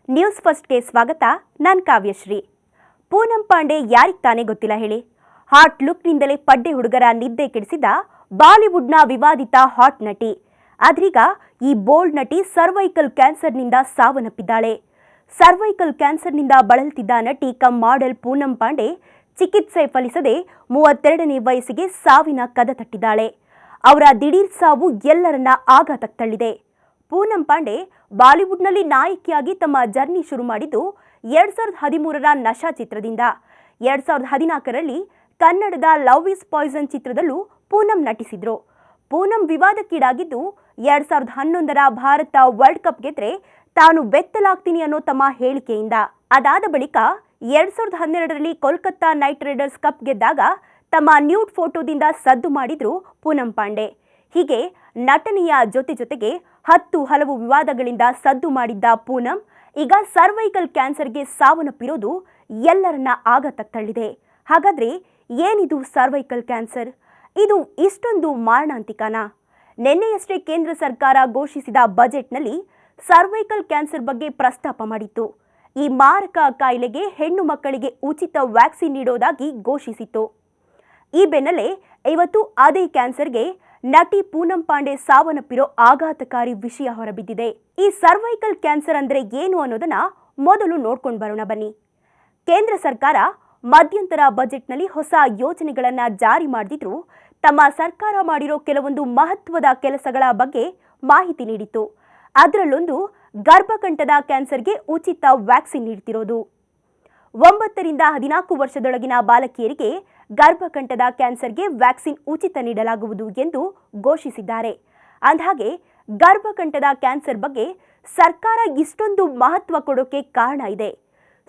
News ಫಸ್ಟ್ಗೆ ಸ್ವಾಗತ. ನಾನು ಕಾವ್ಯಶ್ರೀ. ಪೂನಂ ಪಾಂಡೆ ಯಾರಿಗೆ ತಾನೇ ಗೊತ್ತಿಲ್ಲ ಹೇಳಿ. ಹಾಟ್ ಲುಕ್ನಿಂದಲೇ ಪಡ್ಡೆ ಹುಡುಗರ ನಿದ್ದೆ ಕೆಡಿಸಿದ ಬಾಲಿವುಡ್ನ ವಿವಾದಿತ ಹಾಟ್ ನಟಿ. ಆದ್ರೀಗ ಈ ಬೋಲ್ಡ್ ನಟಿ ಸರ್ವೈಕಲ್ ಕ್ಯಾನ್ಸರ್ನಿಂದ ಸಾವನ್ನಪ್ಪಿದ್ದಾಳೆ. ಸರ್ವೈಕಲ್ ಕ್ಯಾನ್ಸರ್ನಿಂದ ಬಳಲುತ್ತಿದ್ದ ನಟಿ ಕಮ್ ಮಾಡೆಲ್ ಪೂನಂ ಪಾಂಡೆ ಚಿಕಿತ್ಸೆ ಫಲಿಸದೆ 32ನೇ ವಯಸ್ಸಿಗೆ ಸಾವಿನ ಕದ ತಟ್ಟಿದ್ದಾಳೆ. ಅವರ ದಿಢೀರ್ ಸಾವು ಎಲ್ಲರನ್ನ ಆಘಾತಕ್ಕೆ ತಳ್ಳಿದೆ. ಪೂನಂ ಪಾಂಡೆ ಬಾಲಿವುಡ್ನಲ್ಲಿ ನಾಯಕಿಯಾಗಿ ತಮ್ಮ ಜರ್ನಿ ಶುರು ಮಾಡಿದ್ದು 2013ರ ನಶಾ ಚಿತ್ರದಿಂದ. 2014ರಲ್ಲಿ ಕನ್ನಡದ ಲವ್ ಇಸ್ ಪಾಯ್ಸನ್ ಚಿತ್ರದಲ್ಲೂ ಪೂನಂ ನಟಿಸಿದ್ರು. ಪೂನಂ ವಿವಾದಕ್ಕೀಡಾಗಿದ್ದು 2011ರ ಭಾರತ ವರ್ಲ್ಡ್ ಕಪ್ ಗೆದ್ರೆ ತಾನು ಬೆತ್ತಲಾಗ್ತೀನಿ ಅನ್ನೋ ತಮ್ಮ ಹೇಳಿಕೆಯಿಂದ. ಅದಾದ ಬಳಿಕ 2012ರಲ್ಲಿ ಕೋಲ್ಕತ್ತಾ ನೈಟ್ ರೈಡರ್ಸ್ ಕಪ್ ಗೆದ್ದಾಗ ತಮ್ಮ ನ್ಯೂಡ್ ಫೋಟೋದಿಂದ ಸದ್ದು ಮಾಡಿದ್ರು ಪೂನಂ ಪಾಂಡೆ. ಹೀಗೆ ನಟನೆಯ ಜೊತೆಗೆ ಹಲವು ವಿವಾದಗಳಿಂದ ಸದ್ದು ಮಾಡಿದ್ದ ಪೂನಂ ಈಗ ಸರ್ವೈಕಲ್ ಕ್ಯಾನ್ಸರ್ಗೆ ಸಾವನ್ನಪ್ಪಿರೋದು ಎಲ್ಲರನ್ನ ಆಘಾತಕ್ಕೆ ತಳ್ಳಿದೆ. ಹಾಗಾದ್ರೆ ಏನಿದು ಸರ್ವೈಕಲ್ ಕ್ಯಾನ್ಸರ್? ಇದು ಇಷ್ಟೊಂದು ಮಾರಣಾಂತಿಕನಾ? ನಿನ್ನೆಯಷ್ಟೇ ಕೇಂದ್ರ ಸರ್ಕಾರ ಘೋಷಿಸಿದ ಬಜೆಟ್ನಲ್ಲಿ ಸರ್ವೈಕಲ್ ಕ್ಯಾನ್ಸರ್ ಬಗ್ಗೆ ಪ್ರಸ್ತಾಪ ಮಾಡಿತ್ತು. ಈ ಮಾರಕ ಕಾಯಿಲೆಗೆ ಹೆಣ್ಣು ಮಕ್ಕಳಿಗೆ ಉಚಿತ ವ್ಯಾಕ್ಸಿನ್ ನೀಡೋದಾಗಿ ಘೋಷಿಸಿತ್ತು. ಈ ಬೆನ್ನಲ್ಲೇ ಇವತ್ತು ಅದೇ ಕ್ಯಾನ್ಸರ್ಗೆ ನಟಿ ಪೂನಂ ಪಾಂಡೆ ಸಾವನ್ನಪ್ಪಿರೋ ಆಘಾತಕಾರಿ ವಿಷಯ ಹೊರಬಿದ್ದಿದೆ. ಈ ಸರ್ವೈಕಲ್ ಕ್ಯಾನ್ಸರ್ ಅಂದ್ರೆ ಏನು ಅನ್ನೋದನ್ನ ಮೊದಲು ನೋಡ್ಕೊಂಡು ಬರೋಣ ಬನ್ನಿ. ಕೇಂದ್ರ ಸರ್ಕಾರ ಮಧ್ಯಂತರ ಬಜೆಟ್ನಲ್ಲಿ ಹೊಸ ಯೋಜನೆಗಳನ್ನ ಜಾರಿ ಮಾಡಿದ್ರು. ತಮ್ಮ ಸರ್ಕಾರ ಮಾಡಿರೋ ಕೆಲವೊಂದು ಮಹತ್ವದ ಕೆಲಸಗಳ ಬಗ್ಗೆ ಮಾಹಿತಿ ನೀಡಿತ್ತು. ಅದರಲ್ಲೊಂದು ಗರ್ಭಕಂಠದ ಕ್ಯಾನ್ಸರ್ಗೆ ಉಚಿತ ವ್ಯಾಕ್ಸಿನ್ ನೀಡ್ತಿರೋದು. 9ರಿಂದ 14 ವರ್ಷದೊಳಗಿನ ಬಾಲಕಿಯರಿಗೆ ಗರ್ಭಕಂಠದ ಕ್ಯಾನ್ಸರ್ಗೆ ವ್ಯಾಕ್ಸಿನ್ ಉಚಿತ ನೀಡಲಾಗುವುದು ಎಂದು ಘೋಷಿಸಿದ್ದಾರೆ. ಅಂದಹಾಗೆ ಗರ್ಭಕಂಠದ ಕ್ಯಾನ್ಸರ್ ಬಗ್ಗೆ ಸರ್ಕಾರ ಇಷ್ಟೊಂದು ಮಹತ್ವ ಕೊಡೋಕೆ ಕಾರಣ ಇದೆ.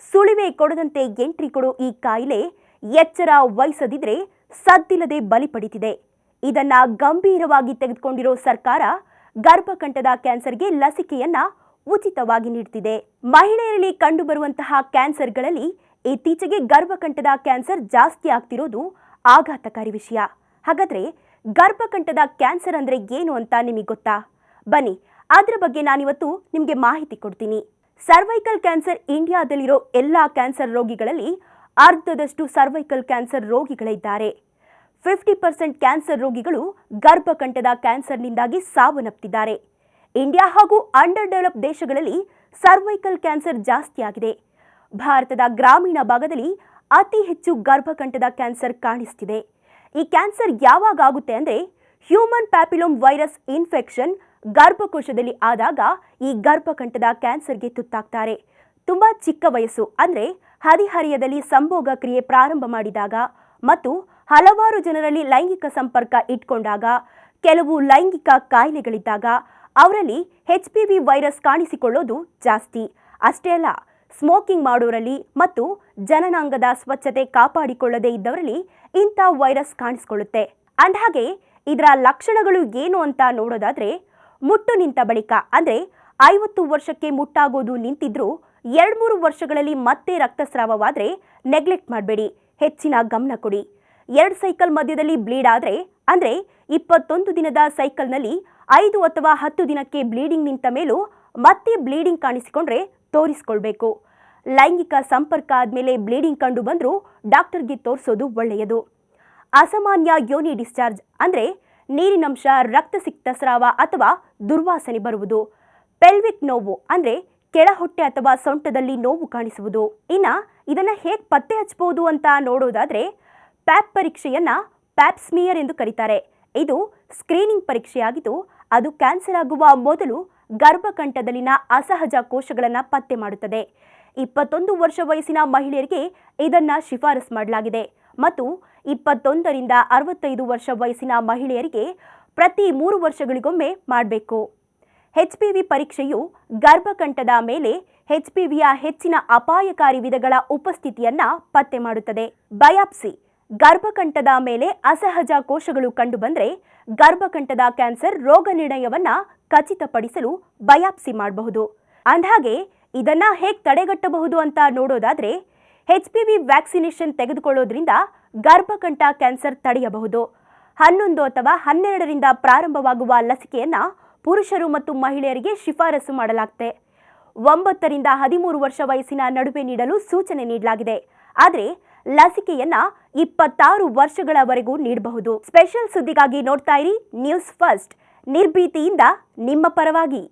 ಸುಳಿವೆ ಕೊಡದಂತೆ ಎಂಟ್ರಿ ಕೊಡೋ ಈ ಕಾಯಿಲೆ ಎಚ್ಚರ ವಹಿಸದಿದ್ರೆ ಸದ್ದಿಲ್ಲದೆ ಬಲಿ ಪಡಿತಿದೆ. ಇದನ್ನ ಗಂಭೀರವಾಗಿ ತೆಗೆದುಕೊಂಡಿರೋ ಸರ್ಕಾರ ಗರ್ಭಕಂಠದ ಕ್ಯಾನ್ಸರ್ಗೆ ಲಸಿಕೆಯನ್ನ ಉಚಿತವಾಗಿ ನೀಡುತ್ತಿದೆ. ಮಹಿಳೆಯರಲ್ಲಿ ಕಂಡುಬರುವಂತಹ ಕ್ಯಾನ್ಸರ್ಗಳಲ್ಲಿ ಇತ್ತೀಚೆಗೆ ಗರ್ಭಕಂಠದ ಕ್ಯಾನ್ಸರ್ ಜಾಸ್ತಿ ಆಗ್ತಿರೋದು ಆಘಾತಕಾರಿ ವಿಷಯ. ಹಾಗಾದ್ರೆ ಗರ್ಭಕಂಠದ ಕ್ಯಾನ್ಸರ್ ಅಂದ್ರೆ ಏನು ಅಂತ ನಿಮಗೆ ಗೊತ್ತಾ? ಬನ್ನಿ, ಅದರ ಬಗ್ಗೆ ನಾನಿವತ್ತು ನಿಮಗೆ ಮಾಹಿತಿ ಕೊಡ್ತೀನಿ. ಸರ್ವೈಕಲ್ ಕ್ಯಾನ್ಸರ್ ಇಂಡಿಯಾದಲ್ಲಿರೋ ಎಲ್ಲ ಕ್ಯಾನ್ಸರ್ ರೋಗಿಗಳಲ್ಲಿ ಅರ್ಧದಷ್ಟು ಸರ್ವೈಕಲ್ ಕ್ಯಾನ್ಸರ್ ರೋಗಿಗಳಿದ್ದಾರೆ. 50% ಕ್ಯಾನ್ಸರ್ ರೋಗಿಗಳು ಗರ್ಭಕಂಠದ ಕ್ಯಾನ್ಸರ್ನಿಂದಾಗಿ ಸಾವನ್ನಪ್ಪಿದ್ದಾರೆ. ಇಂಡಿಯಾ ಹಾಗೂ ಅಂಡರ್ ಡೆವಲಪ್ ದೇಶಗಳಲ್ಲಿ ಸರ್ವೈಕಲ್ ಕ್ಯಾನ್ಸರ್ ಜಾಸ್ತಿ ಆಗಿದೆ. ಭಾರತದ ಗ್ರಾಮೀಣ ಭಾಗದಲ್ಲಿ ಅತಿ ಹೆಚ್ಚು ಗರ್ಭಕಂಠದ ಕ್ಯಾನ್ಸರ್ ಕಾಣಿಸ್ತಿದೆ. ಈ ಕ್ಯಾನ್ಸರ್ ಯಾವಾಗ ಆಗುತ್ತೆ ಅಂದರೆ ಹ್ಯೂಮನ್ ಪ್ಯಾಪಿಲೋಮ್ ವೈರಸ್ ಇನ್ಫೆಕ್ಷನ್ ಗರ್ಭಕೋಶದಲ್ಲಿ ಆದಾಗ ಈ ಗರ್ಭಕಂಠದ ಕ್ಯಾನ್ಸರ್ಗೆ ತುತ್ತಾಗ್ತಾರೆ. ತುಂಬ ಚಿಕ್ಕ ವಯಸ್ಸು ಅಂದರೆ ಹದಿಹರೆಯದಲ್ಲಿ ಸಂಭೋಗ ಕ್ರಿಯೆ ಪ್ರಾರಂಭ ಮಾಡಿದಾಗ ಮತ್ತು ಹಲವಾರು ಜನರಲ್ಲಿ ಲೈಂಗಿಕ ಸಂಪರ್ಕ ಇಟ್ಕೊಂಡಾಗ, ಕೆಲವು ಲೈಂಗಿಕ ಕಾಯಿಲೆಗಳಿದ್ದಾಗ ಅವರಲ್ಲಿ HPV ವೈರಸ್ ಕಾಣಿಸಿಕೊಳ್ಳೋದು ಜಾಸ್ತಿ. ಅಷ್ಟೇ ಅಲ್ಲ, ಸ್ಮೋಕಿಂಗ್ ಮಾಡೋರಲ್ಲಿ ಮತ್ತು ಜನನಾಂಗದ ಸ್ವಚ್ಛತೆ ಕಾಪಾಡಿಕೊಳ್ಳದೇ ಇದ್ದವರಲ್ಲಿ ಇಂಥ ವೈರಸ್ ಕಾಣಿಸಿಕೊಳ್ಳುತ್ತೆ. ಅಂದಹಾಗೆ ಇದರ ಲಕ್ಷಣಗಳು ಏನು ಅಂತ ನೋಡೋದಾದ್ರೆ, ಮುಟ್ಟು ನಿಂತ ಬಳಿಕ ಅಂದರೆ 50 ವರ್ಷಕ್ಕೆ ಮುಟ್ಟಾಗೋದು ನಿಂತಿದ್ರೂ 2-3 ವರ್ಷಗಳಲ್ಲಿ ಮತ್ತೆ ರಕ್ತಸ್ರಾವವಾದರೆ ನೆಗ್ಲೆಕ್ಟ್ ಮಾಡಬೇಡಿ, ಹೆಚ್ಚಿನ ಗಮನ ಕೊಡಿ. 2 ಸೈಕಲ್ ಮಧ್ಯದಲ್ಲಿ ಬ್ಲೀಡ್ ಆದರೆ ಅಂದರೆ 21 ದಿನದ ಸೈಕಲ್ನಲ್ಲಿ 5 ಅಥವಾ 10 ದಿನಕ್ಕೆ ಬ್ಲೀಡಿಂಗ್ ನಿಂತ ಮೇಲೂ ಮತ್ತೆ ಬ್ಲೀಡಿಂಗ್ ಕಾಣಿಸಿಕೊಂಡ್ರೆ ತೋರಿಸ್ಕೊಳ್ಬೇಕು. ಲೈಂಗಿಕ ಸಂಪರ್ಕ ಆದಮೇಲೆ ಬ್ಲೀಡಿಂಗ್ ಕಂಡು ಬಂದರೂ ಡಾಕ್ಟರ್ಗೆ ತೋರಿಸೋದು ಒಳ್ಳೆಯದು. ಅಸಾಮಾನ್ಯ ಯೋನಿ ಡಿಸ್ಚಾರ್ಜ್ ಅಂದರೆ ನೀರಿನಂಶ, ರಕ್ತಸಿಕ್ತ ಸ್ರಾವ ಅಥವಾ ದುರ್ವಾಸನೆ ಬರುವುದು. ಪೆಲ್ವಿಕ್ ನೋವು ಅಂದರೆ ಕೆಳ ಹೊಟ್ಟೆ ಅಥವಾ ಸೊಂಟದಲ್ಲಿ ನೋವು ಕಾಣಿಸುವುದು. ಇದನ್ನ ಹೇಗೆ ಪತ್ತೆ ಹಚ್ಚಬಹುದು ಅಂತ ನೋಡೋದಾದ್ರೆ, ಪ್ಯಾಪ್ ಪರೀಕ್ಷೆಯನ್ನ ಪ್ಯಾಪ್ಸ್ಮಿಯರ್ ಎಂದು ಕರೀತಾರೆ. ಇದು ಸ್ಕ್ರೀನಿಂಗ್ ಪರೀಕ್ಷೆಯಾಗಿದ್ದು ಅದು ಕ್ಯಾನ್ಸರ್ ಆಗುವ ಮೊದಲು ಗರ್ಭಕಂಠದಲ್ಲಿನ ಅಸಹಜ ಕೋಶಗಳನ್ನು ಪತ್ತೆ ಮಾಡುತ್ತದೆ. 21 ವರ್ಷ ವಯಸ್ಸಿನ ಮಹಿಳೆಯರಿಗೆ ಇದನ್ನ ಶಿಫಾರಸು ಮಾಡಲಾಗಿದೆ ಮತ್ತು 21ರಿಂದ 65 ವರ್ಷ ವಯಸ್ಸಿನ ಮಹಿಳೆಯರಿಗೆ ಪ್ರತಿ 3 ವರ್ಷಗಳಿಗೊಮ್ಮೆ ಮಾಡಬೇಕು. HPV ಪರೀಕ್ಷೆಯು ಗರ್ಭಕಂಠದ ಮೇಲೆ HPVಯ ಹೆಚ್ಚಿನ ಅಪಾಯಕಾರಿ ವಿಧಗಳ ಉಪಸ್ಥಿತಿಯನ್ನ ಪತ್ತೆ ಮಾಡುತ್ತದೆ. ಬಯಾಪ್ಸಿ ಗರ್ಭಕಂಠದ ಮೇಲೆ ಅಸಹಜ ಕೋಶಗಳು ಕಂಡುಬಂದರೆ ಗರ್ಭಕಂಠದ ಕ್ಯಾನ್ಸರ್ ರೋಗ ನಿರ್ಣಯವನ್ನ ಖಚಿತಪಡಿಸಲು ಬಯಾಪ್ಸಿ ಮಾಡಬಹುದು. ಅಂದಹಾಗೆ ಇದನ್ನ ಹೇಗೆ ತಡೆಗಟ್ಟಬಹುದು ಅಂತ ನೋಡೋದಾದ್ರೆ, HPV ವ್ಯಾಕ್ಸಿನೇಷನ್ ತೆಗೆದುಕೊಳ್ಳೋದ್ರಿಂದ ಗರ್ಭಕಂಠ ಕ್ಯಾನ್ಸರ್ ತಡೆಯಬಹುದು. 11 ಅಥವಾ 12ರಿಂದ ಪ್ರಾರಂಭವಾಗುವ ಲಸಿಕೆಯನ್ನ ಪುರುಷರು ಮತ್ತು ಮಹಿಳೆಯರಿಗೆ ಶಿಫಾರಸು ಮಾಡಲಾಗುತ್ತೆ. 9ರಿಂದ 13 ವರ್ಷ ವಯಸ್ಸಿನ ನಡುವೆ ನೀಡಲು ಸೂಚನೆ ನೀಡಲಾಗಿದೆ. ಆದರೆ ಲಸಿಕೆಯನ್ನ 26 ವರ್ಷಗಳವರೆಗೂ ನೀಡಬಹುದು. ಸ್ಪೆಷಲ್ ಸುದ್ದಿಗಾಗಿ ನೋಡ್ತಾ ಇರಿ ನ್ಯೂಸ್ ಫಸ್ಟ್, ನಿರ್ಭೀತಿಯಿಂದ ನಿಮ್ಮ ಪರವಾಗಿ.